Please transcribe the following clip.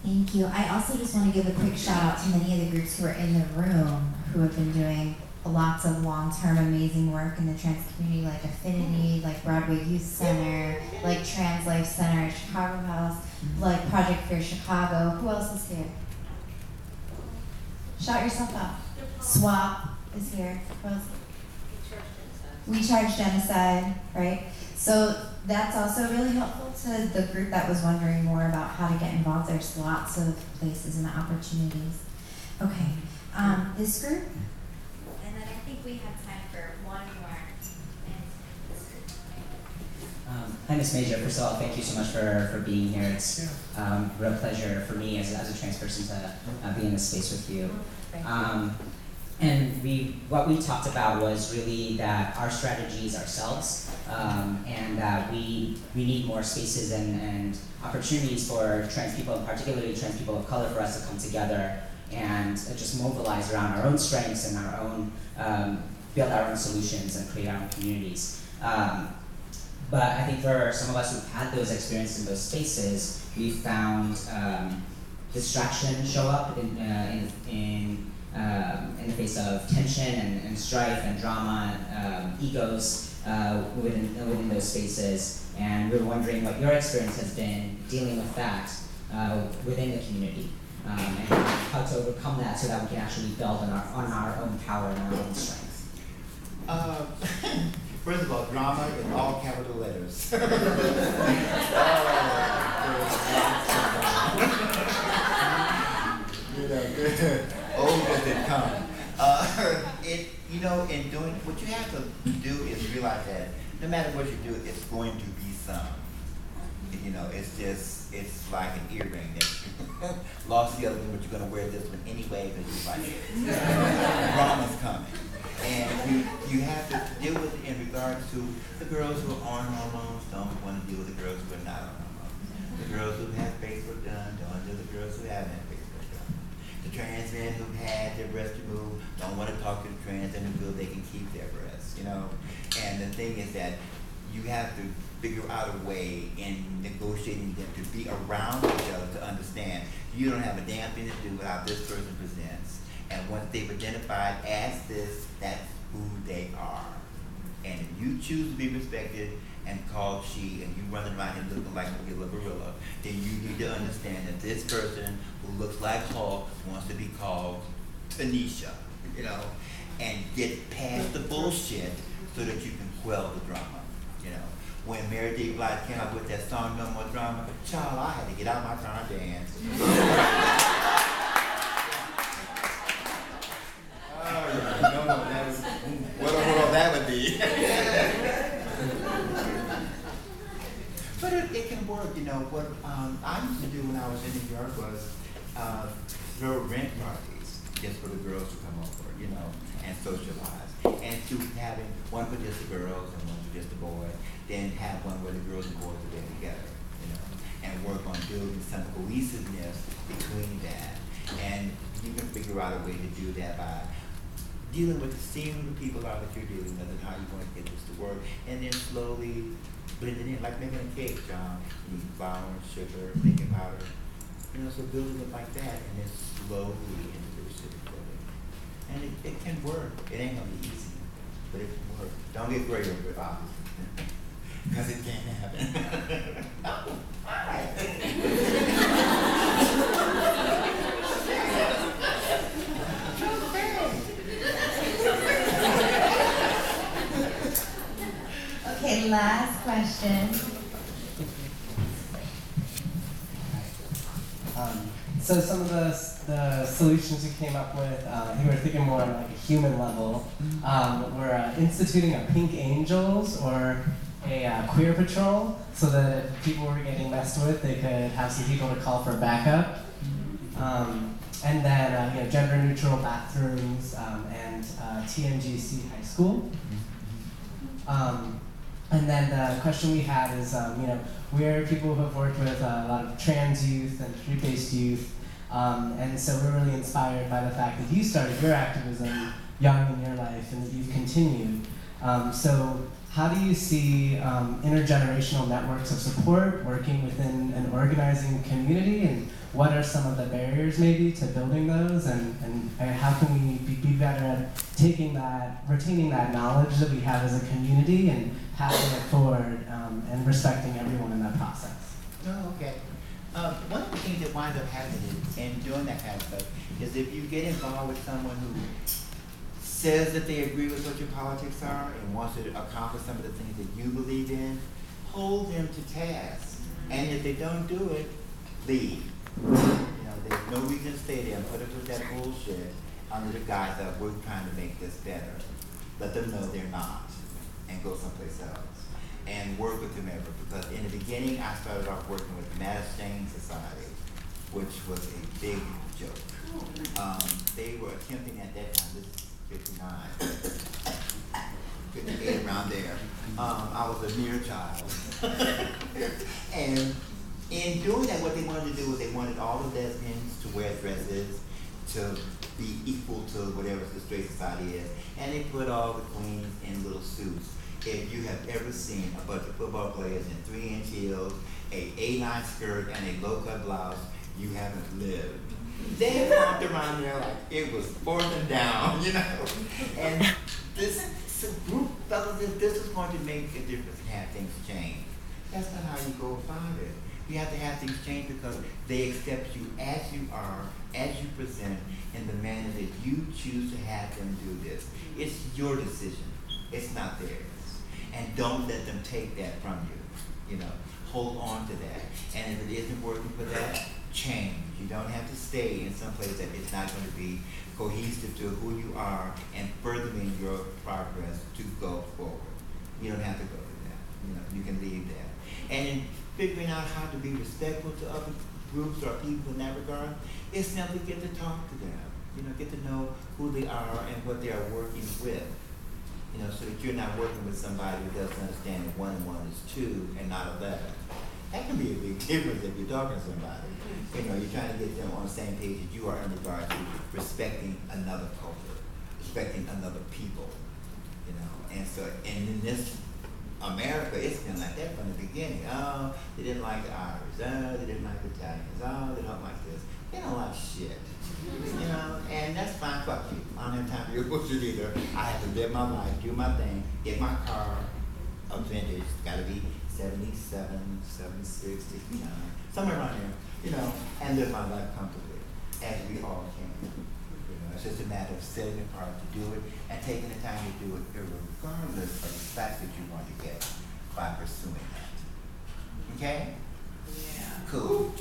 Thank you. I also just want to give a quick shout out to many of the groups who are in the room who have been doing lots of long-term amazing work in the trans community, like Affinity, like Broadway Youth Center, like Trans Life Center, Chicago House, like Project Fair Chicago. Who else is here? Shout yourself out. SWAP is here. Who else? We Charge Genocide, right? So that's also really helpful to the group that was wondering more about how to get involved. There's lots of places and opportunities. Okay, this group? And then I think we have time for one more. Hi, Ms. Major. First of all, thank you so much for being here. It's a real pleasure for me as a trans person to be in this space with you. And what we talked about was really that our strategies ourselves, and that we need more spaces and opportunities for trans people, and particularly trans people of color, for us to come together and just mobilize around our own strengths and our own, build our own solutions and create our own communities. But I think for some of us who've had those experiences in those spaces, we found distraction show up in the face of tension and strife and drama, egos within those spaces. And we were wondering what your experience has been dealing with that within the community, and how to overcome that so that we can actually build on our own power and our own strength. First of all, drama in all capital letters. Old as it comes. In doing what you have to do is realize that no matter what you do, it's going to be some. It's like an earring that lost the other one, but you're going to wear this one anyway because you like it. Drama's coming. And you have to deal with it in regards to the girls who are on hormones don't want to deal with the girls who are not on hormones. The girls who have Facebook done don't deal with the girls who haven't had Facebook done. The trans men who've had their breasts removed don't want to talk to the trans and feel they can keep their breasts, And the thing is that you have to figure out a way in negotiating them to be around each other to understand you don't have a damn thing to do with how this person presents. And once they've identified as this, that's who they are. And if you choose to be respected and called she, and you running around here looking like a gorilla, then you need to understand that this person who looks like Hulk wants to be called Tanisha, and get past the bullshit so that you can quell the drama, When Mary J. Blige came up with that song, No More Drama, child, I had to get out my car and dance. What a world that would be. But it can work, What I used to do when I was in New York was throw rent parties just for the girls to come over, and socialize. And to having one for just the girls and one for just the boys, then have one where the girls and boys are there together, and work on building some cohesiveness between that. And you can figure out a way to do that by dealing with seeing who the people are that you're dealing with and how you're going to get this to work, and then slowly blend it in, like making a cake, John. You need flour, sugar, baking powder, so building it like that, and then slowly introduce it. And it can work. It ain't gonna be easy, but it can work. Don't get great over it, obviously, because it can't happen. Oh, all right. Okay, last question. So some of the solutions we came up with, we were thinking more on like a human level. We're instituting a Pink Angels or a queer patrol, so that if people were getting messed with, they could have some people to call for backup. And then gender-neutral bathrooms and TNGC High School. And then the question we had is, we're people who have worked with a lot of trans youth and street-based youth, and so we're really inspired by the fact that you started your activism young in your life and that you've continued. So how do you see intergenerational networks of support working within an organizing community, and what are some of the barriers maybe to building those, and how can we be better at taking that, retaining that knowledge that we have as a community and passing it forward and respecting everyone in that process? Oh, okay. One of the things that winds up happening in doing that kind of stuff is if you get involved with someone who says that they agree with what your politics are and wants to accomplish some of the things that you believe in, hold them to task. And if they don't do it, leave. There's no reason to stay there and put up with that bullshit under the guise of we're trying to make this better. Let them know they're not and go someplace else. And work with whomever, because in the beginning I started off working with the Mass Jane Society, which was a big joke. They were attempting at that time, this is 59, 58 around there. I was a mere child. And in doing that, what they wanted to do was they wanted all the lesbians to wear dresses, to be equal to whatever the straight society is. And they put all the queens in little suits. If you have ever seen a bunch of football players in 3-inch heels, a A-line skirt, and a low-cut blouse, you haven't lived. They walked around there like it was 4th and down, And this group felt as if this was going to make a difference and have things change. That's not how you go about it. You have to have things change because they accept you as you are, as you present, in the manner that you choose to have them do this. It's your decision. It's not theirs. And don't let them take that from you. Hold on to that. And if it isn't working for that, change. You don't have to stay in some place that it's not going to be cohesive to who you are and furthering your progress to go forward. You don't have to go to that. You can leave that. And in figuring out how to be respectful to other groups or people in that regard, it's simply get to talk to them. Get to know who they are and what they are working with. So that you're not working with somebody who doesn't understand that 1 and 1 is 2 and not 11. That can be a big difference if you're talking to somebody. You're trying to get them on the same page as you are in regard to respecting another culture, respecting another people. And so, and in this America, it's been like that from the beginning. Oh, they didn't like the Irish. Oh, they didn't like the Italians. Oh, they don't like this. They don't like shit. And that's fine, fuck you. I don't have time for your bullshit either. I have to live my life, do my thing, get my car, a vintage, it's gotta be 77, 76, 69, somewhere around there, and live my life comfortably, as we all can. It's just a matter of setting apart to do it and taking the time to do it regardless of the fact that you want to get by pursuing that. Okay? Yeah. Cool.